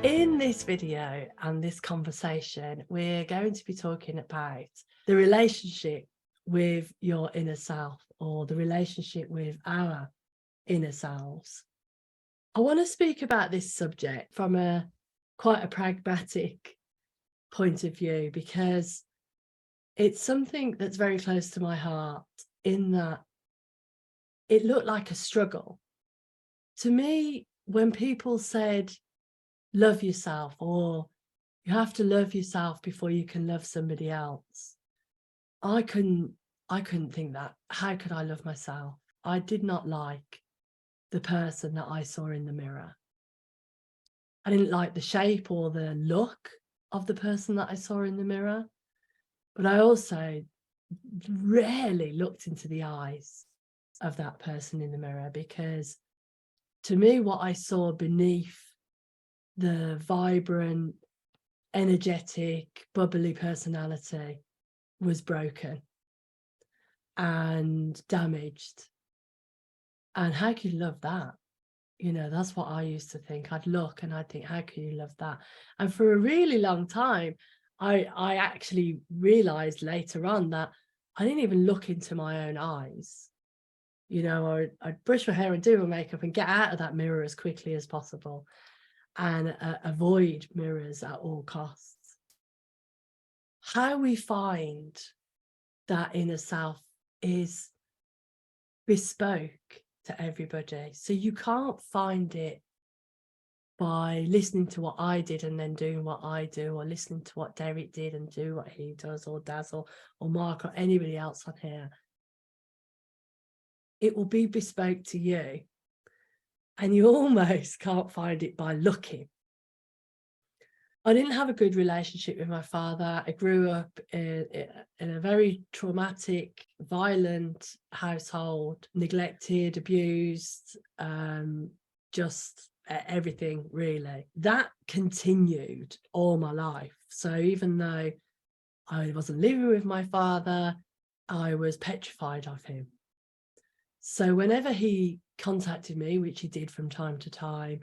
In this video and this conversation, we're going to be talking about the relationship with your inner self, or the relationship with our inner selves. I want to speak about this subject from quite a pragmatic point of view, because it's something that's very close to my heart, in that it looked like a struggle. To me, when people said, love yourself, or you have to love yourself before you can love somebody else, I couldn't think that. How could I love myself? I did not like the person that I saw in the mirror. I didn't like the shape or the look of the person that I saw in the mirror, but I also rarely looked into the eyes of that person in the mirror, because to me, what I saw beneath the vibrant, energetic, bubbly personality was broken and damaged. And how can you love that? You know, that's what I used to think. I'd look and I'd think, how can you love that? And for a really long time, I actually realized later on that I didn't even look into my own eyes. You know, I'd brush my hair and do my makeup and get out of that mirror as quickly as possible, and avoid mirrors at all costs. How we find that inner self is bespoke to everybody. So you can't find it by listening to what I did and then doing what I do, or listening to what Derek did and do what he does, or Dazzle or Mark or anybody else on here. It will be bespoke to you, and you almost can't find it by looking. I didn't have a good relationship with my father. I grew up in a very traumatic, violent household, neglected, abused, just everything really. That continued all my life. So even though I wasn't living with my father, I was petrified of him. So whenever he contacted me, which he did from time to time,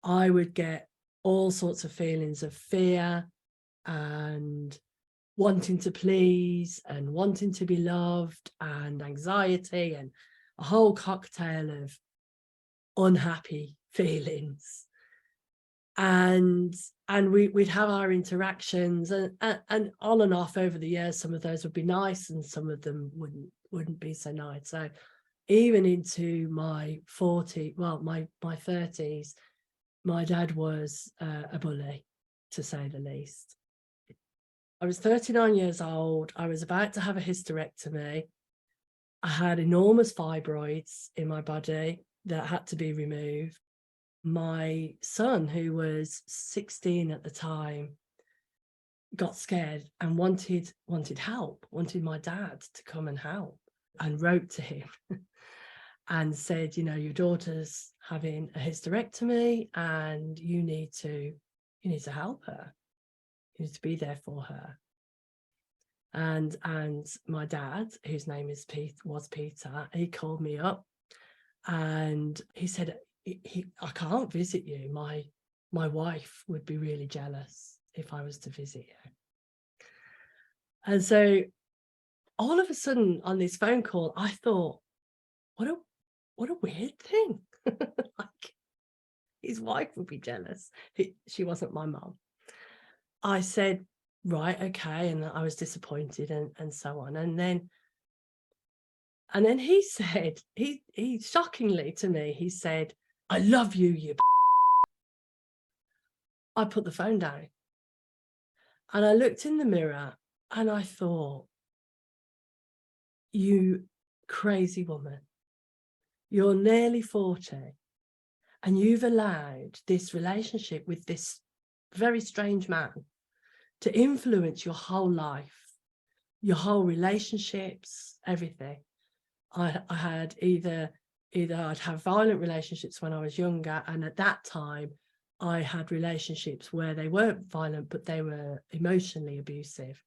I would get all sorts of feelings of fear and wanting to please and wanting to be loved and anxiety and a whole cocktail of unhappy feelings. And we'd have our interactions, and on and off over the years. Some of those would be nice and some of them wouldn't be so nice. So even into my 30s, my dad was a bully, to say the least. I was 39 years old. I was about to have a hysterectomy. I had enormous fibroids in my body that had to be removed. My son, who was 16 at the time, got scared and wanted help, wanted my dad to come and help, and wrote to him and said, you know, your daughter's having a hysterectomy and you need to help her. You need to be there for her. And my dad, whose name was Peter, he called me up and he said, I can't visit you. My wife would be really jealous if I was to visit you. And so all of a sudden on this phone call, I thought, what a weird thing. Like, his wife would be jealous. She wasn't my mom. I said, right, okay. And I was disappointed and so on. And then he said, he shockingly to me, he said, I love you, you. I put the phone down and I looked in the mirror and I thought, you crazy woman, you're nearly 40 and you've allowed this relationship with this very strange man to influence your whole life, your whole relationships, everything. I had either I'd have violent relationships when I was younger, and at that time I had relationships where they weren't violent, but they were emotionally abusive,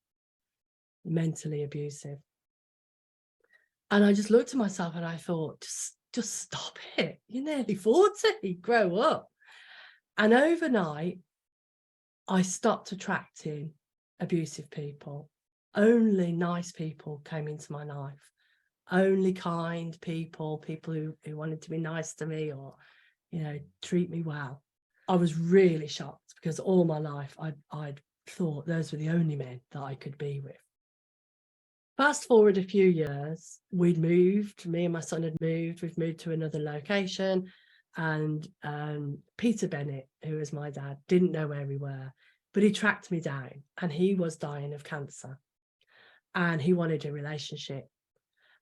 mentally abusive. And I just looked at myself and I thought, just stop it. You're nearly 40, grow up. And overnight, I stopped attracting abusive people. Only nice people came into my life. Only kind people, people who wanted to be nice to me or, you know, treat me well. I was really shocked because all my life I'd thought those were the only men that I could be with. Fast forward a few years, we'd moved, me and my son had moved, we've moved to another location, and Peter Bennett, who was my dad, didn't know where we were, but he tracked me down and he was dying of cancer and he wanted a relationship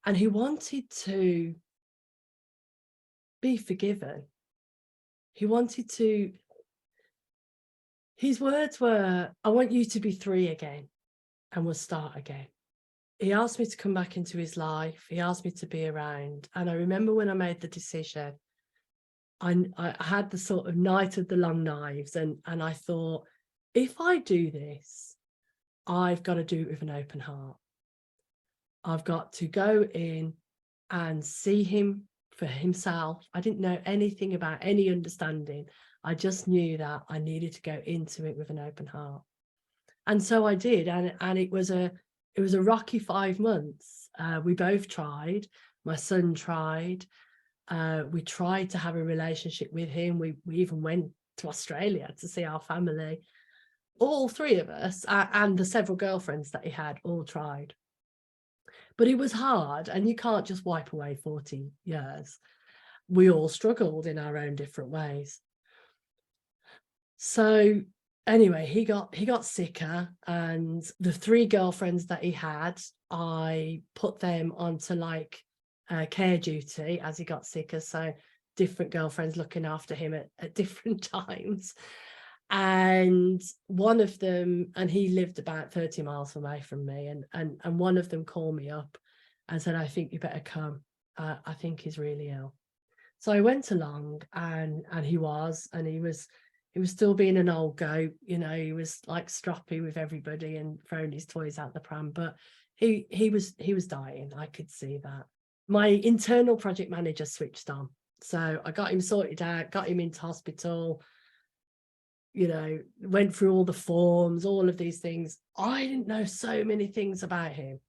and he wanted to be forgiven. He wanted to, his words were, I want you to be 3 again and we'll start again. He asked me to come back into his life. He asked me to be around. And I remember when I made the decision, I had the sort of night of the long knives. And I thought, if I do this, I've got to do it with an open heart. I've got to go in and see him for himself. I didn't know anything about any understanding. I just knew that I needed to go into it with an open heart. And so I did. And it was a rocky 5 months. We both tried. My son tried. We tried to have a relationship with him. We even went to Australia to see our family. All 3 of us and the several girlfriends that he had all tried. But it was hard, and you can't just wipe away 40 years. We all struggled in our own different ways. So anyway, he got sicker, and the 3 girlfriends that he had, I put them onto like care duty as he got sicker. So different girlfriends looking after him at different times. And one of them, and he lived about 30 miles away from me, and one of them called me up and said, I think you better come. I think he's really ill. So I went along, and he was still being an old goat, you know. He was like stroppy with everybody and throwing his toys out the pram, but he was dying. I could see that. My internal project manager switched on, so I got him sorted out, got him into hospital, you know, went through all the forms, all of these things. I didn't know so many things about him.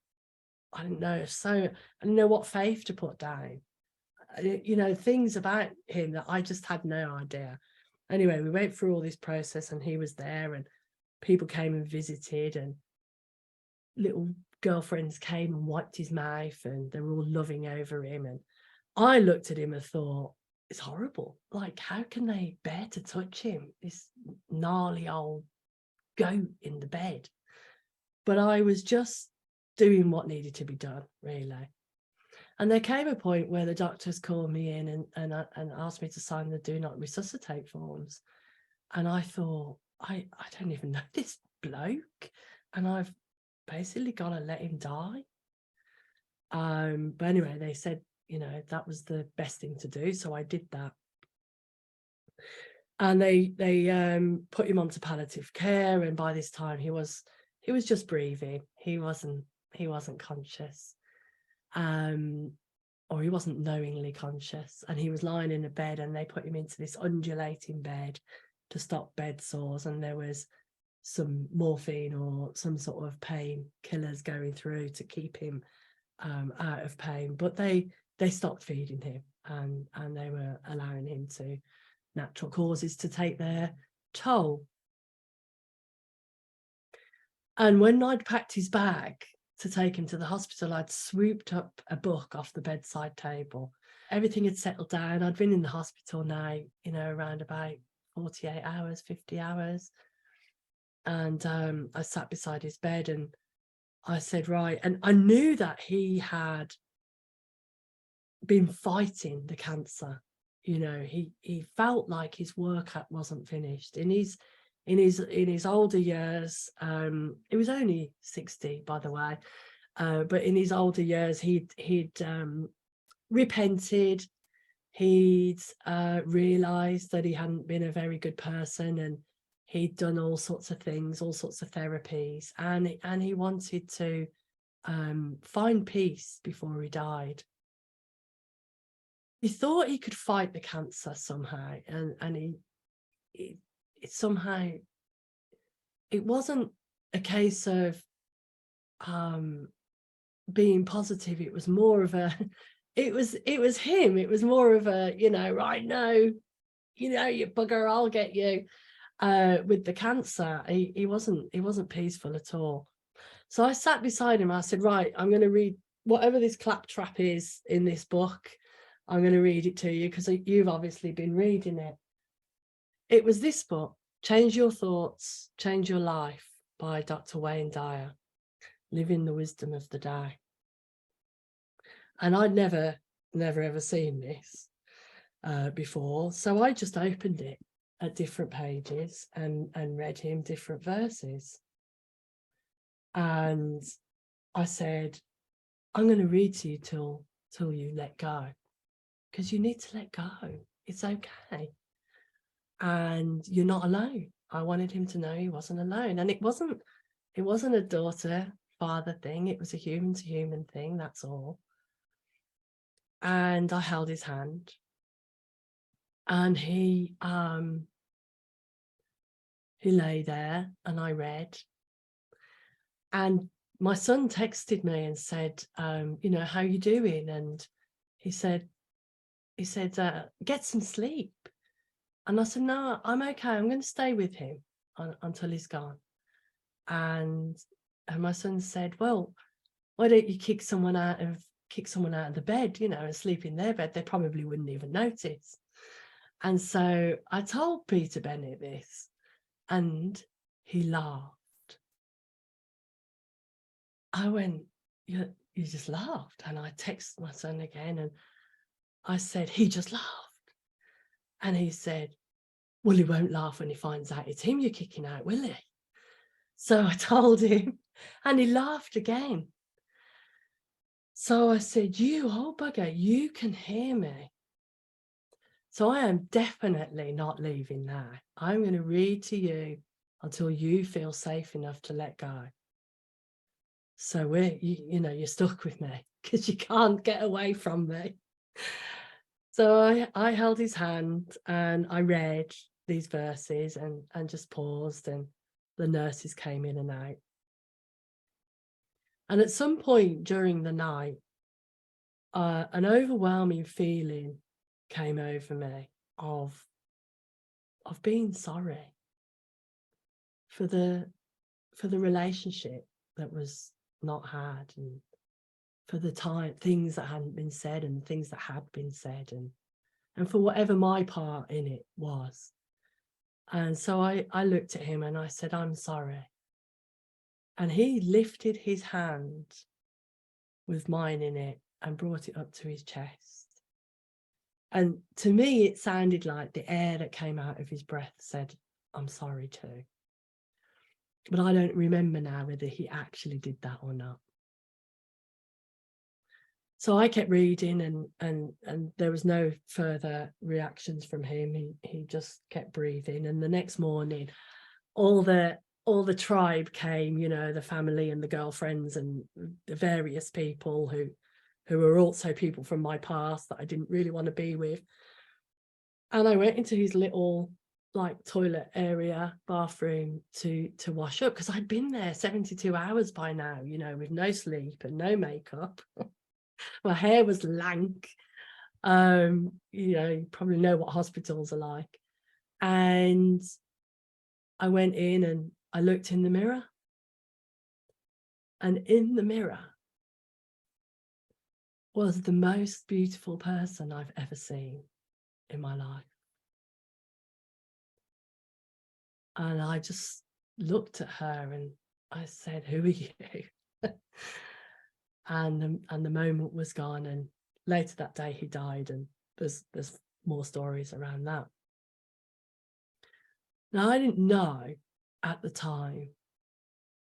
I didn't know what faith to put down, you know, things about him that I just had no idea. Anyway, we went through all this process, and he was there, and people came and visited, and little girlfriends came and wiped his mouth, and they were all loving over him. And I looked at him and thought, it's horrible. Like, how can they bear to touch him, this gnarly old goat in the bed? But I was just doing what needed to be done, really. And there came a point where the doctors called me in and asked me to sign the do not resuscitate forms. And I thought, I don't even know this bloke, and I've basically got to let him die. But anyway, they said, you know, that was the best thing to do, so I did that. And they put him onto palliative care, and by this time he was just breathing. He wasn't conscious, or he wasn't knowingly conscious, and he was lying in a bed, and they put him into this undulating bed to stop bed sores, and there was some morphine or some sort of pain killers going through to keep him out of pain. But they stopped feeding him, and they were allowing him to natural causes to take their toll. And when I'd packed his bag to take him to the hospital, I'd swooped up a book off the bedside table. Everything had settled down. I'd been in the hospital now, you know, around about 48 hours, 50 hours. And I sat beside his bed, and I said, right. And I knew that he had been fighting the cancer. You know, he felt like his work wasn't finished. In his older years, he was only 60, by the way, but in his older years, he'd repented. He'd realized that he hadn't been a very good person, and he'd done all sorts of things, all sorts of therapies, and he wanted to find peace before he died. He thought he could fight the cancer somehow, and he somehow it wasn't a case of being positive. It was more of a, it was him. It was more of a, right, no, you bugger, I'll get you. With the cancer, he wasn't peaceful at all. So I sat beside him. I said, right, I'm going to read whatever this claptrap is in this book. I'm going to read it to you because you've obviously been reading it. It was this book, Change Your Thoughts, Change Your Life, by Dr. Wayne Dyer, Living the Wisdom of the Day. And I'd never ever seen this before. So I just opened it at different pages and read him different verses. And I said, I'm going to read to you till you let go, because you need to let go. It's okay. And you're not alone. I wanted him to know he wasn't alone. And it wasn't a daughter-father thing. It was a human-to-human thing, that's all. And I held his hand. And he lay there and I read. And my son texted me and said, how you doing? And he said, get some sleep. And I said, no, I'm okay. I'm going to stay with him until he's gone. And my son said, well, why don't you kick someone out of the bed, and sleep in their bed? They probably wouldn't even notice. And so I told Peter Bennett this, and he laughed. I went, you just laughed. And I texted my son again and I said, he just laughed. And he said, well, he won't laugh when he finds out it's him you're kicking out, will he? So I told him and he laughed again. So I said, you old bugger, you can hear me. So I am definitely not leaving now. I'm going to read to you until you feel safe enough to let go. So you're stuck with me because you can't get away from me. So I held his hand and I read these verses and just paused, and the nurses came in and out. And at some point during the night, an overwhelming feeling came over me of being sorry for the relationship that was not had, and for the things that hadn't been said and things that had been said, and for whatever my part in it was. And so I looked at him and I said, I'm sorry. And he lifted his hand with mine in it and brought it up to his chest. And to me, it sounded like the air that came out of his breath said, I'm sorry too. But I don't remember now whether he actually did that or not. So I kept reading and there was no further reactions from him. He just kept breathing. And the next morning, all the tribe came, the family and the girlfriends and the various people who were also people from my past that I didn't really want to be with. And I went into his little toilet area, bathroom to wash up, because I'd been there 72 hours by now, with no sleep and no makeup. My hair was lank. You probably know what hospitals are like. And I went in and I looked in the mirror. And in the mirror was the most beautiful person I've ever seen in my life. And I just looked at her and I said, who are you? and the moment was gone. And later that day he died, and there's more stories around that. Now, I didn't know at the time,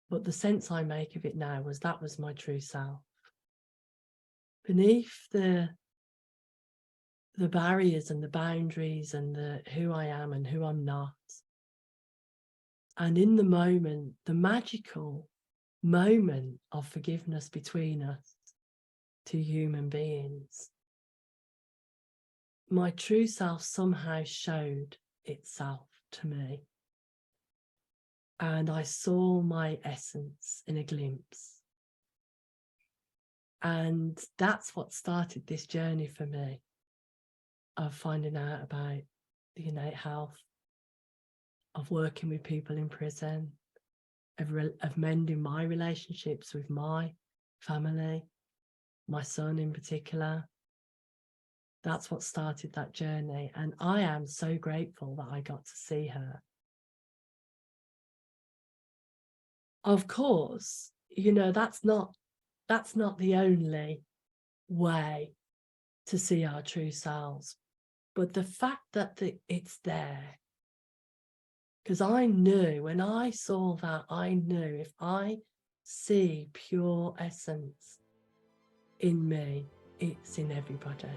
but the sense I make of it now was that was my true self. Beneath the barriers and the boundaries and the who I am and who I'm not. And in the moment, the magical moment of forgiveness between us, two human beings, my true self somehow showed itself to me. and I saw my essence in a glimpse. And that's what started this journey for me of finding out about the innate health, of working with people in prison, of mending my relationships with my family, my son in particular. That's what started that journey. And I am so grateful that I got to see her. Of course, that's not the only way to see our true selves. But the fact that it's there, because I knew when I saw that, I knew if I see pure essence in me, it's in everybody.